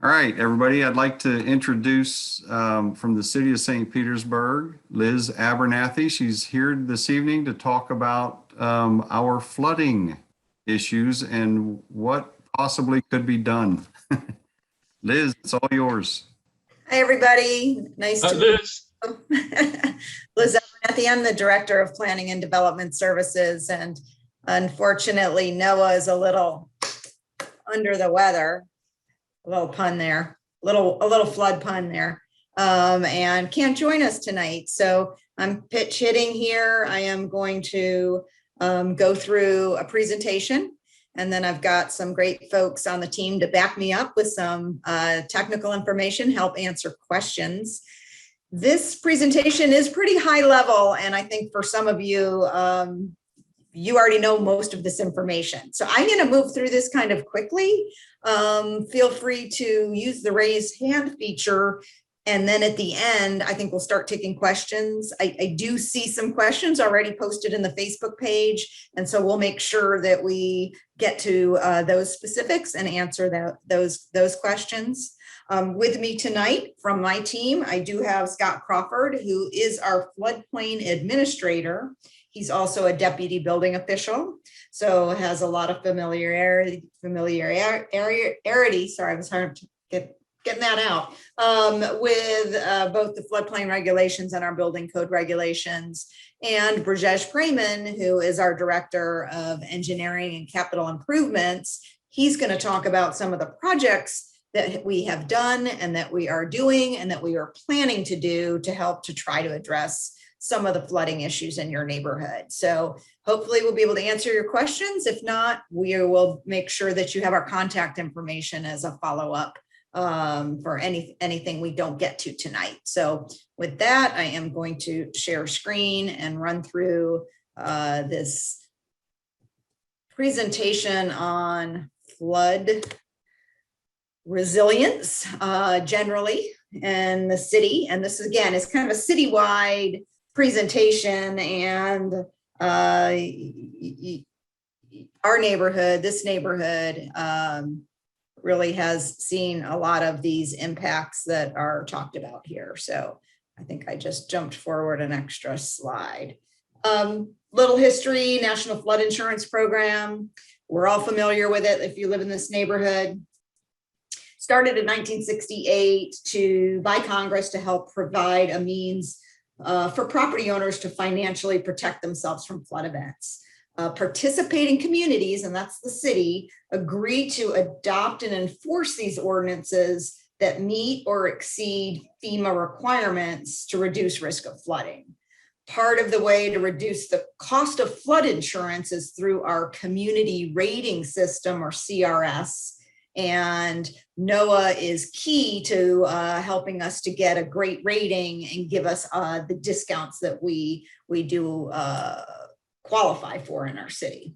All right, everybody, I'd like to introduce from the city of St. Petersburg, Liz Abernathy. She's here this evening to talk about our flooding issues and what possibly could be done. Liz, it's all yours. Hi, everybody. Nice to meet Liz, you. Liz Abernathy, I'm the Director of Planning and Development Services, and unfortunately, Noah is a little under the weather. A little pun there, a little flood pun there, and can't join us tonight. So I'm pitch hitting here. I am going to go through a presentation, and then I've got some great folks on the team to back me up with some technical information, help answer questions. This presentation is pretty high level, and I think for some of you, you already know most of this information. So I'm going to move through this kind of quickly. Feel free to use the raise hand feature. And then at the end, I think we'll start taking questions. I do see some questions already posted in the Facebook page. And so we'll make sure that we get to those specifics and answer those questions. With me tonight from my team, I do have Scott Crawford, who is our floodplain administrator. He's also a deputy building official, so has a lot of familiarity. Sorry, I was hard to getting that out with both the floodplain regulations and our building code regulations. And Brajesh Preman, who is our director of engineering and capital improvements. He's going to talk about some of the projects that we have done and that we are doing and that we are planning to do to help to try to address some of the flooding issues in your neighborhood. So hopefully we'll be able to answer your questions. If not, we will make sure that you have our contact information as a follow-up for anything we don't get to tonight. So with that, I am going to share screen and run through this presentation on flood resilience generally in the city. And this again is kind of a citywide presentation, and our neighborhood, this neighborhood really has seen a lot of these impacts that are talked about here. So I think I just jumped forward an extra slide. Little history, National Flood Insurance Program. We're all familiar with it if you live in this neighborhood. Started in 1968 by Congress to help provide a means for property owners to financially protect themselves from flood events. Participating communities, and that's the city, agree to adopt and enforce these ordinances that meet or exceed FEMA requirements to reduce risk of flooding. Part of the way to reduce the cost of flood insurance is through our community rating system, or CRS. And NOAA is key to helping us to get a great rating and give us the discounts that we do qualify for in our city.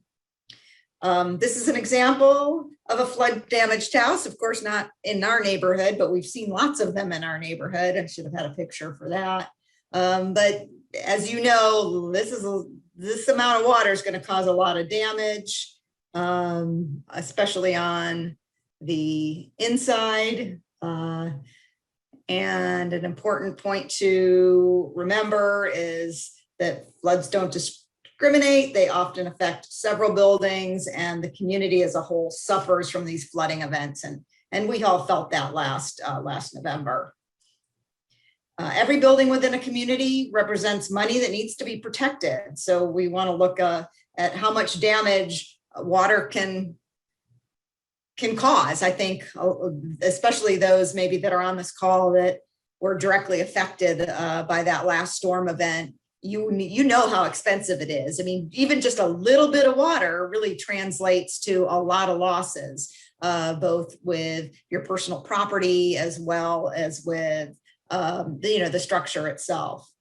This is an example of a flood damaged house. Of course, not in our neighborhood, but we've seen lots of them in our neighborhood. I should have had a picture for that. But as you know, this amount of water is going to cause a lot of damage, especially on the inside. And an important point to remember is that floods don't discriminate. They often affect several buildings, and the community as a whole suffers from these flooding events. And we all felt that last November. Every building within a community represents money that needs to be protected. So we want to look at how much damage water can cause. I think especially those maybe that are on this call that were directly affected by that last storm event. You know how expensive it is. I mean, even just a little bit of water really translates to a lot of losses, both with your personal property as well as with the structure itself.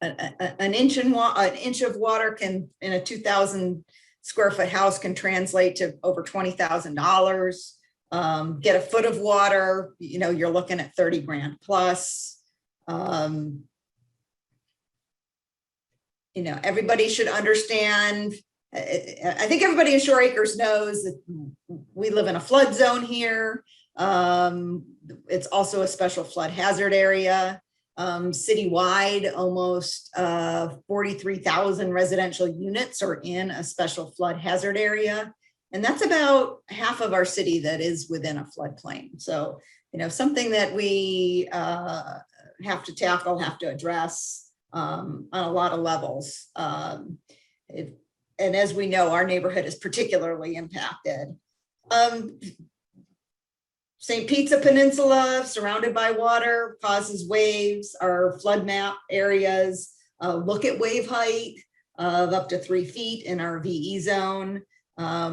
An inch of water can, in a 2,000 square foot house, can translate to over $20,000. Get a foot of water, you're looking at 30 grand plus. Everybody should understand. I think everybody in Shore Acres knows that we live in a flood zone here. It's also a special flood hazard area. Citywide, almost 43,000 residential units are in a special flood hazard area. And that's about half of our city that is within a floodplain. So, something that we have to tackle, have to address on a lot of levels. And as we know, our neighborhood is particularly impacted. St. Pizza Peninsula, surrounded by water, causes waves. Our flood map areas look at wave height of up to 3 feet in our VE zone.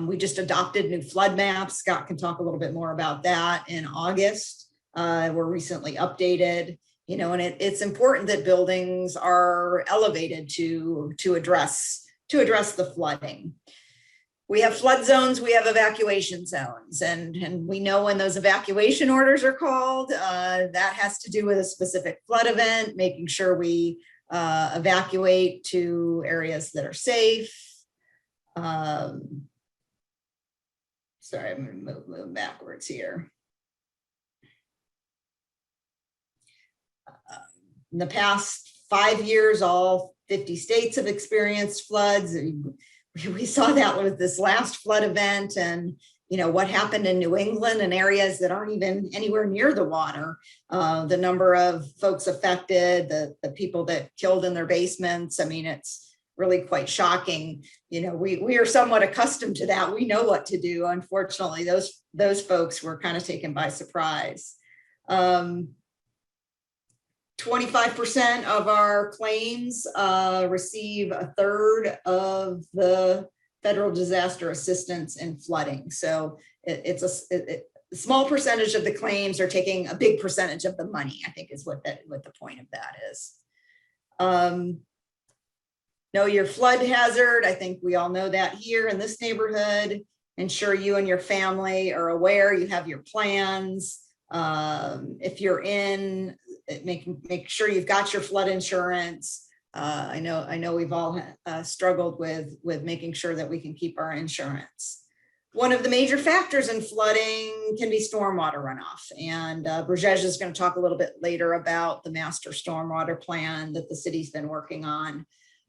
We just adopted new flood maps. Scott can talk a little bit more about that in August. Were recently updated, and it's important that buildings are elevated to address the flooding. We have flood zones, we have evacuation zones, and we know when those evacuation orders are called, that has to do with a specific flood event, making sure we evacuate to areas that are safe. Sorry, I'm going to move backwards here. In the past 5 years, all 50 states have experienced floods. We saw that with this last flood event, and what happened in New England and areas that aren't even anywhere near the water. The number of folks affected, the people that killed in their basements. I mean, it's really quite shocking. We are somewhat accustomed to that. We know what to do. Unfortunately, those folks were kind of taken by surprise. 25% of our claims receive a third of the federal disaster assistance in flooding. So it's a small percentage of the claims are taking a big percentage of the money, I think is what the point of that is. Know your flood hazard. I think we all know that here in this neighborhood. Ensure you and your family are aware, you have your plans. If you're in, make sure you've got your flood insurance. I know we've all struggled with making sure that we can keep our insurance. One of the major factors in flooding can be stormwater runoff. And Brajesh is going to talk a little bit later about the master stormwater plan that the city's been working on.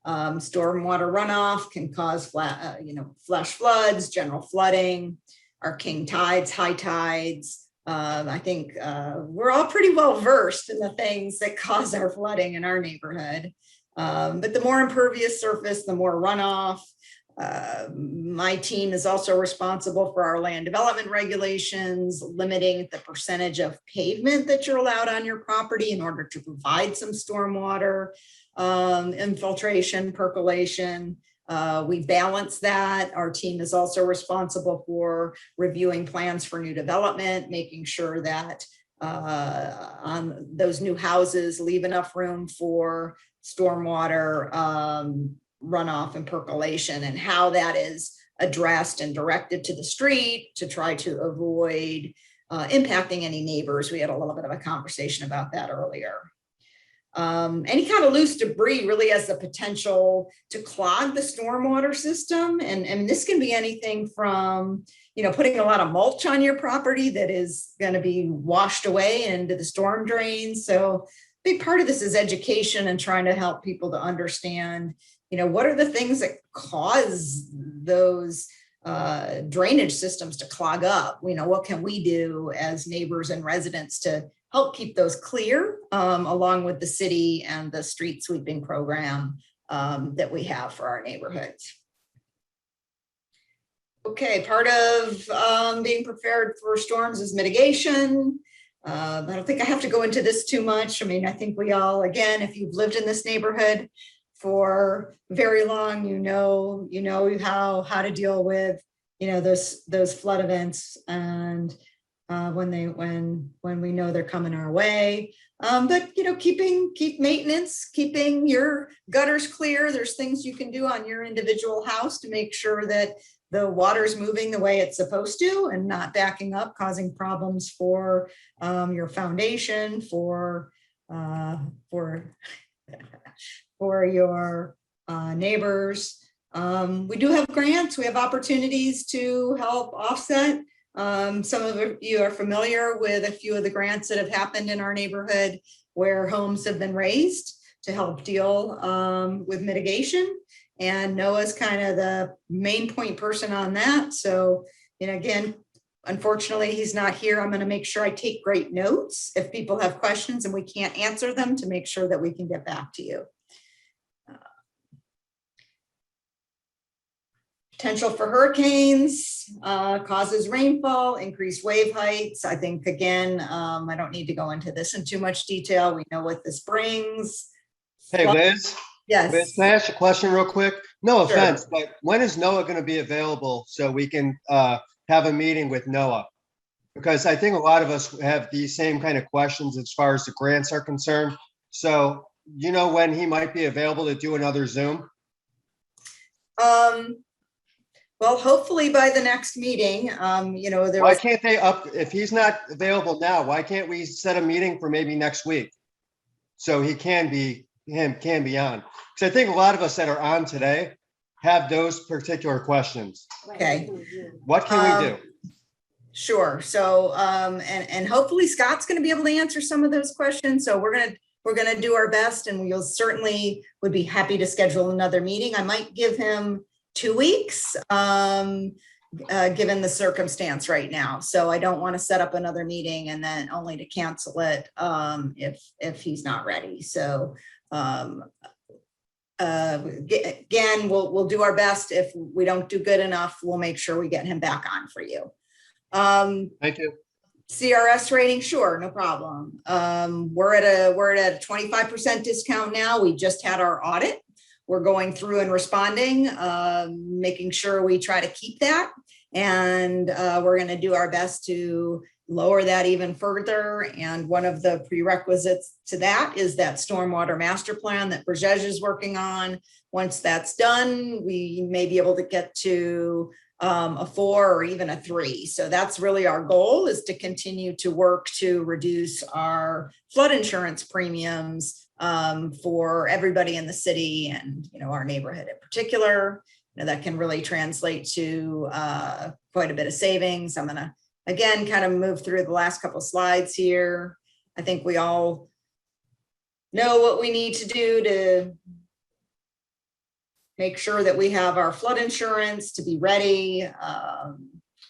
Stormwater runoff can cause flash floods, general flooding, our king tides, high tides. I think we're all pretty well versed in the things that cause our flooding in our neighborhood. But the more impervious surface, the more runoff. My team is also responsible for our land development regulations, limiting the percentage of pavement that you're allowed on your property in order to provide some stormwater infiltration, percolation. We balance that. Our team is also responsible for reviewing plans for new development, making sure that on those new houses leave enough room for stormwater runoff and percolation, and how that is addressed and directed to the street to try to avoid impacting any neighbors. We had a little bit of a conversation about that earlier. Any kind of loose debris really has the potential to clog the stormwater system. And this can be anything from, putting a lot of mulch on your property that is going to be washed away into the storm drains. So a big part of this is education and trying to help people to understand, what are the things that cause those drainage systems to clog up? What can we do as neighbors and residents to help keep those clear, along with the city and the street sweeping program that we have for our neighborhoods. Okay, part of being prepared for storms is mitigation. I don't think I have to go into this too much. I mean, I think we all, again, if you've lived in this neighborhood for very long, you know how to deal with, those flood events, and when we know they're coming our way. But keep maintenance, keeping your gutters clear. There's things you can do on your individual house to make sure that the water's moving the way it's supposed to and not backing up, causing problems for your foundation, for your neighbors. We do have grants. We have opportunities to help offset Some of you are familiar with a few of the grants that have happened in our neighborhood where homes have been raised to help deal with mitigation. And Noah's kind of the main point person on that. So, again, unfortunately, he's not here. I'm going to make sure I take great notes if people have questions and we can't answer them, to make sure that we can get back to you. Potential for hurricanes, causes rainfall, increased wave heights. I think, again, I don't need to go into this in too much detail. We know what this brings. Hey, Liz. Yes. Liz, can I ask a question real quick? No Sure. offense, but when is Noah going to be available so we can have a meeting with Noah? Because I think a lot of us have these same kind of questions as far as the grants are concerned. So, you know when he might be available to do another Zoom? Well, hopefully by the next meeting, there Why was, can't they if he's not available now, why can't we set a meeting for maybe next week? So he can be on. Because I think a lot of us that are on today have those particular questions. okay. What can we do? Sure. So, and hopefully Scott's going to be able to answer some of those questions. So we're going to do our best, and we'll certainly would be happy to schedule another meeting. I might give him 2 weeks, given the circumstance right now. So I don't want to set up another meeting and then only to cancel it if he's not ready. So again, we'll do our best. If we don't do good enough, we'll make sure we get him back on for you. Thank you. CRS rating, sure, no problem. We're at a 25% discount now. We just had our audit. We're going through and responding, making sure we try to keep that. And we're going to do our best to lower that even further. And one of the prerequisites to that is that stormwater master plan that Brajesh is working on. Once that's done, we may be able to get to a 4 or even a 3. So that's really our goal, is to continue to work to reduce our flood insurance premiums for everybody in the city and, our neighborhood in particular. That can really translate to quite a bit of savings. I'm going to, again, kind of move through the last couple of slides here. I think we all know what we need to do to make sure that we have our flood insurance to be ready.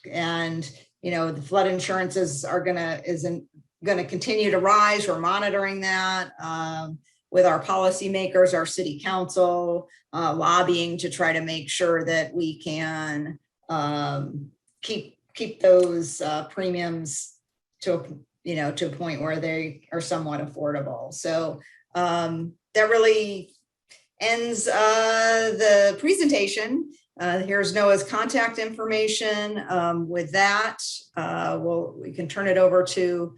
And, the flood insurances isn't going to continue to rise. We're monitoring that with our policymakers, our city council, lobbying to try to make sure that we can keep those premiums to a point where they are somewhat affordable. So that really ends the presentation. Here's Noah's contact information. With that, we can turn it over to,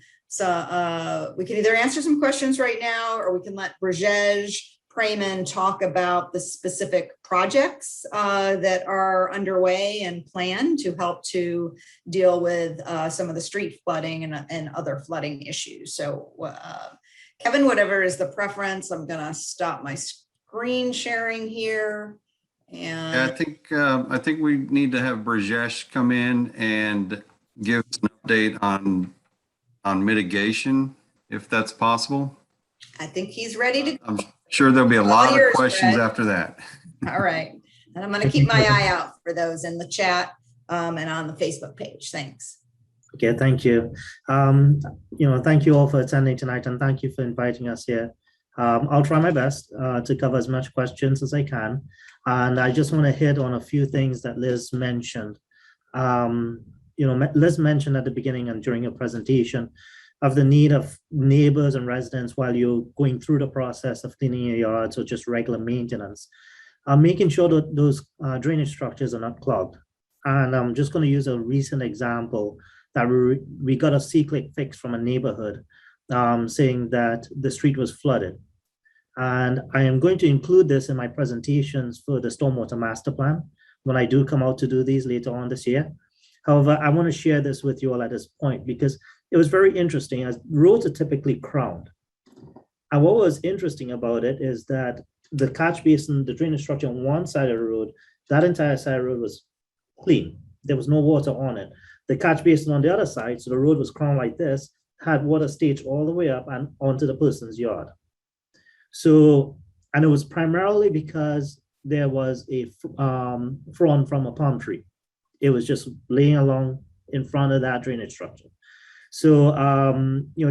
we can either answer some questions right now, or we can let Brajesh Prayman talk about the specific projects that are underway and planned to help to deal with some of the street flooding and other flooding issues. So Kevin, whatever is the preference, I'm gonna stop my screen sharing here. And Yeah, I think we need to have Brajesh come in and give us an update on mitigation, if that's possible. I think he's ready to. I'm sure there'll be a lot of questions Fred. after that. All right. And I'm going to keep my eye out for those in the chat and on the Facebook page. Thanks. Okay, thank you. Thank you all for attending tonight, and thank you for inviting us here. I'll try my best to cover as much questions as I can. And I just want to hit on a few things that Liz mentioned. Liz mentioned at the beginning and during your presentation of the need of neighbors and residents while you're going through the process of cleaning your yards or just regular maintenance, making sure that those drainage structures are not clogged. And I'm just going to use a recent example that we got a C-click fix from a neighborhood saying that the street was flooded. And I am going to include this in my presentations for the Stormwater Master Plan when I do come out to do these later on this year. However, I want to share this with you all at this point because it was very interesting, as roads are typically crowned. And what was interesting about it is that the catch basin, the drainage structure on one side of the road, that entire side of the road was clean. There was no water on it. The catch basin on the other side, so the road was crowned like this, had water staged all the way up and onto the person's yard. So, and it was primarily because there was a frond from a palm tree. It was just laying along in front of that drainage structure. So,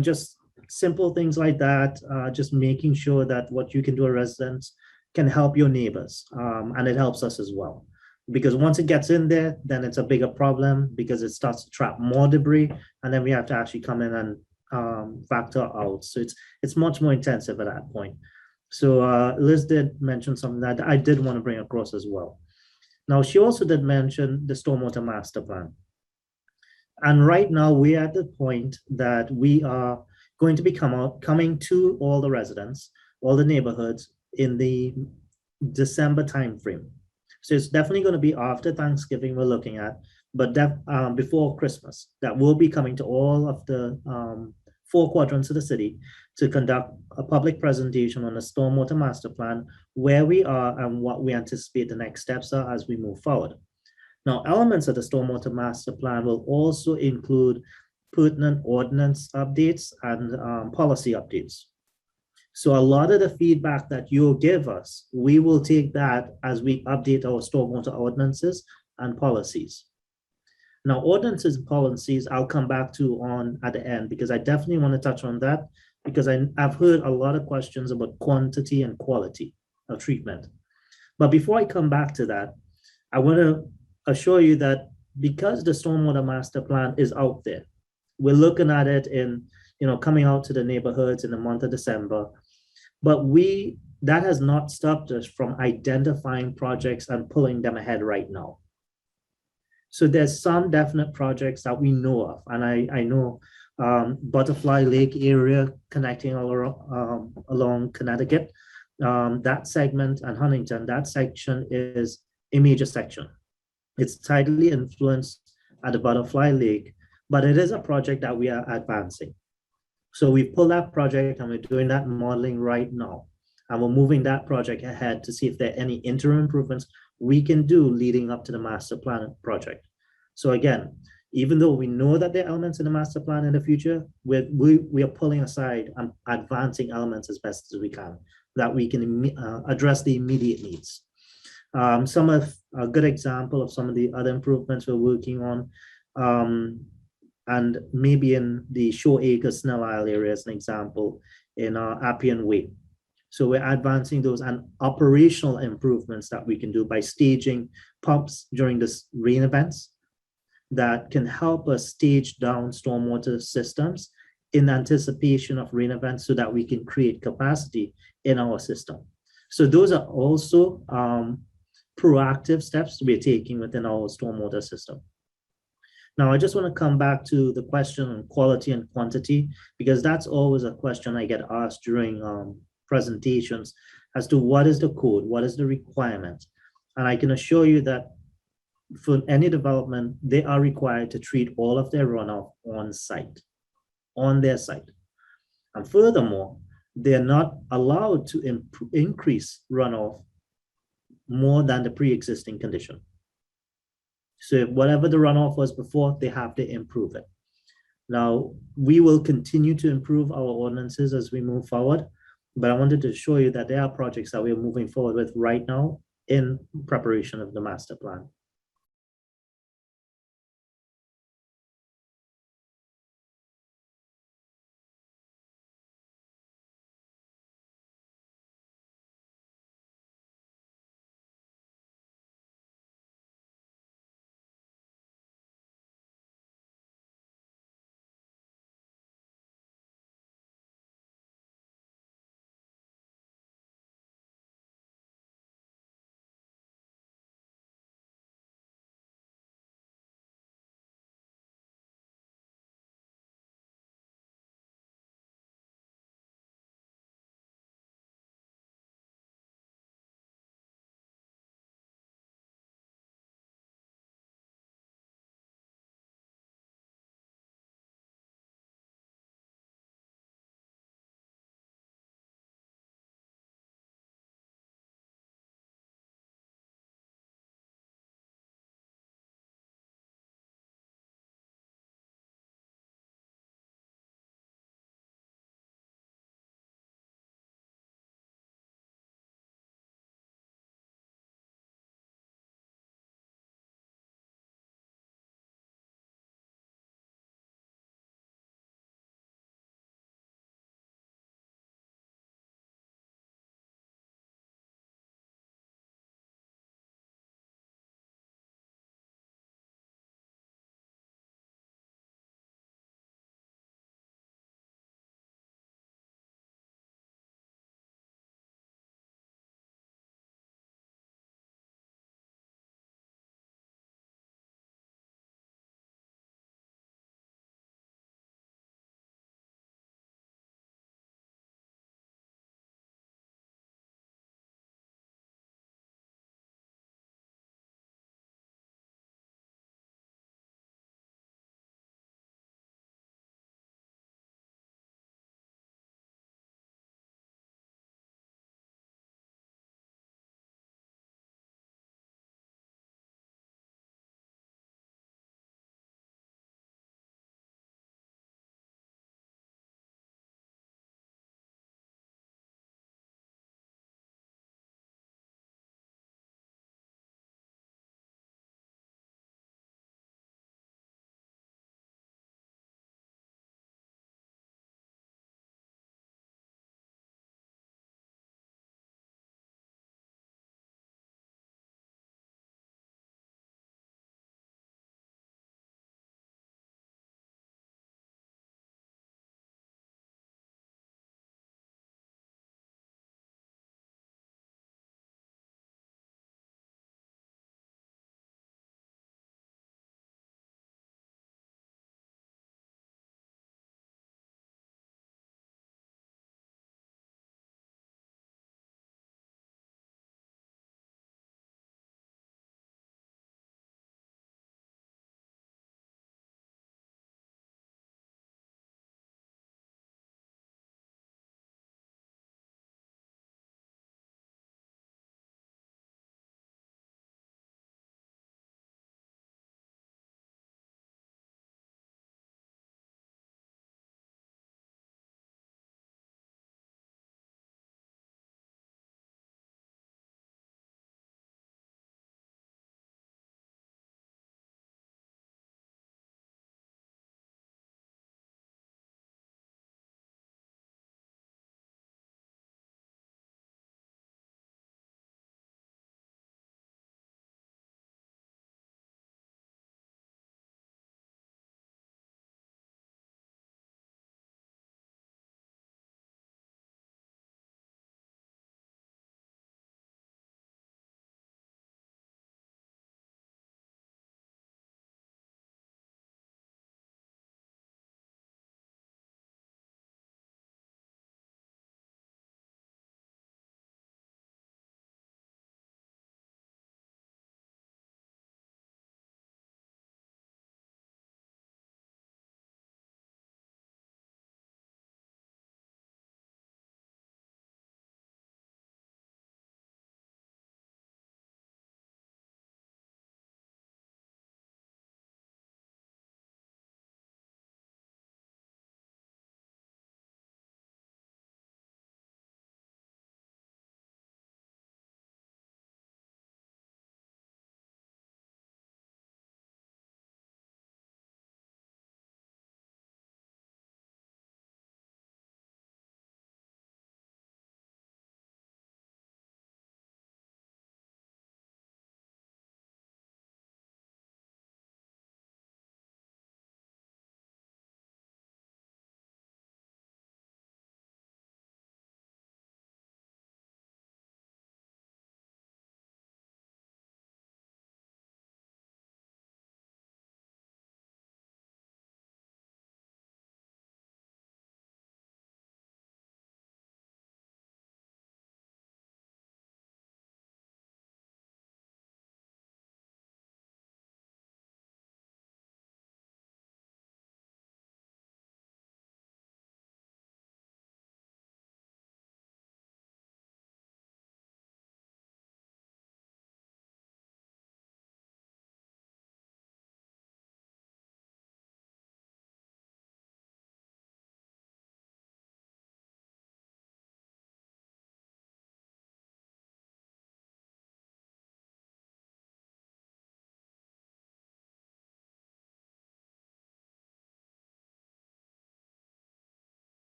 just simple things like that, just making sure that what you can do as residents can help your neighbors, and it helps us as well. Because once it gets in there, then it's a bigger problem because it starts to trap more debris, and then we have to actually come in and factor out. So it's much more intensive at that point. So Liz did mention something that I did want to bring across as well. Now, she also did mention the stormwater master plan. And right now we're at the point that we are going to be coming to all the residents, all the neighborhoods in the December timeframe. So it's definitely going to be after Thanksgiving we're looking at, but before Christmas, that will be coming to all of the 4 quadrants of the city to conduct a public presentation on the stormwater master plan, where we are and what we anticipate the next steps are as we move forward. Now, elements of the stormwater master plan will also include pertinent ordinance updates and policy updates. So a lot of the feedback that you'll give us, we will take that as we update our stormwater ordinances and policies. Now, ordinances and policies, I'll come back to on at the end, because I definitely want to touch on that, because I've heard a lot of questions about quantity and quality of treatment. But before I come back to that, I want to assure you that because the stormwater master plan is out there, we're looking at it in, coming out to the neighborhoods in the month of December, but that has not stopped us from identifying projects and pulling them ahead right now. So there's some definite projects that we know of, and I know Butterfly Lake area connecting all around, along Connecticut, that segment, and Huntington, that section is a major section. It's tidally influenced at the Butterfly Lake, but it is a project that we are advancing. So we pulled that project and we're doing that modeling right now. And we're moving that project ahead to see if there are any interim improvements we can do leading up to the master plan project. So again, even though we know that there are elements in the master plan in the future, we are pulling aside and advancing elements as best as we can, that we can address the immediate needs. Some of a good example of some of the other improvements we're working on, and maybe in the Shore Acres, Snell Isle area as an example, in Appian Way. So we're advancing those and operational improvements that we can do by staging pumps during this rain events that can help us stage down stormwater systems in anticipation of rain events so that we can create capacity in our system. So those are also proactive steps we're taking within our stormwater system. Now, I just want to come back to the question on quality and quantity, because that's always a question I get asked during presentations as to what is the code, what is the requirement. And I can assure you that for any development, they are required to treat all of their runoff on site, on their site. And furthermore, they're not allowed to increase runoff more than the pre-existing condition. So whatever the runoff was before, they have to improve it. Now, we will continue to improve our ordinances as we move forward, but I wanted to show you that there are projects that we're moving forward with right now in preparation of the master plan.